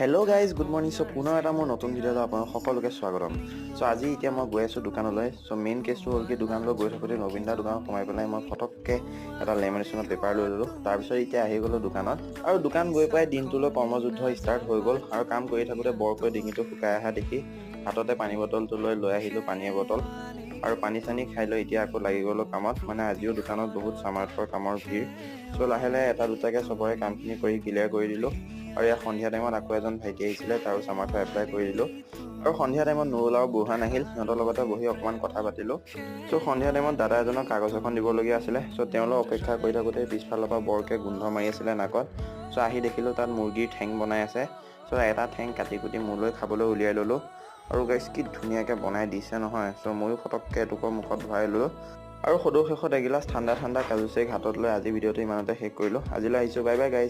Hello' guys good morning. So' পুনৰ এটা মোৰ নতুন ভিডিঅ'লৈ আপোনালোক সকলোকে স্বাগতম। চ' আজি এতিয়া মই গৈ আছোঁ দোকানলৈ। চ' মেইন কেছটো হ'ল কি দোকানলৈ গৈ থাকোঁতে নবীন দাৰ দোকানত সোমাই পেলাই মই ফটককৈ এটা লেমিনেশ্যনৰ পেপাৰ লৈ ল'লোঁ। তাৰপিছত এতিয়া আহি গ'লোঁ দোকানত আৰু দোকান গৈ পাই দিনটোলৈ কৰ্মযুদ্ধ ষ্টাৰ্ট হৈ গ'ল আৰু কাম কৰি থাকোঁতে বৰকৈ ডিঙিটো শুকাই অহা দেখি হাততে পানী বটলটো লৈ আহিলোঁ পানীৰ বটল আৰু পানী চানী খাই লৈ এতিয়া আকৌ লাগি গ'লোঁ কামত। মানে আজিও দোকানত বহুত সামাৰ্থৰ কামৰ ভিৰ। চ' লাহে লাহে এটা দুটাকৈ চবৰে কামখিনি কৰি ক্লিয়াৰ কৰি দিলোঁ আৰু ইয়াত সন্ধিয়া টাইমত আকৌ এজন ভাইটি আহিছিলে তাৰো সামাৰ্থ এপ্লাই কৰি দিলোঁ আৰু সন্ধিয়া টাইমত নুৰুল আৰু বুঢ়ান আহিল। সিহঁতৰ লগতে বহি অকণমান কথা পাতিলোঁ। চ' সন্ধিয়া টাইমত দাদা এজনক কাগজ এখন দিবলগীয়া আছিলে। চ' তেওঁলোক অপেক্ষা কৰি থাকোঁতে পিছফালৰ পৰা বৰকৈ গোন্ধ মাৰি আছিলে নাকত। চ' আহি দেখিলোঁ তাত মুৰ্গীৰ ঠেং বনাই আছে। চ' এটা ঠেং কাটি কুটি মোলৈ খাবলৈ উলিয়াই ল'লোঁ আৰু গাইছ কি ধুনীয়াকৈ বনাই দিছে নহয়। চ' ময়ো ফটককৈ এটুকুৰ মুখত ভৰাই ল'লোঁ আৰু সদৌ শেষত এগিলাচ ঠাণ্ডা কাজু চেক হাতত লৈ আজি ভিডিঅ'টো ইমানতে শেষ কৰিলোঁ। আজিলৈ আহিছোঁ, বাই বাই গাইছ।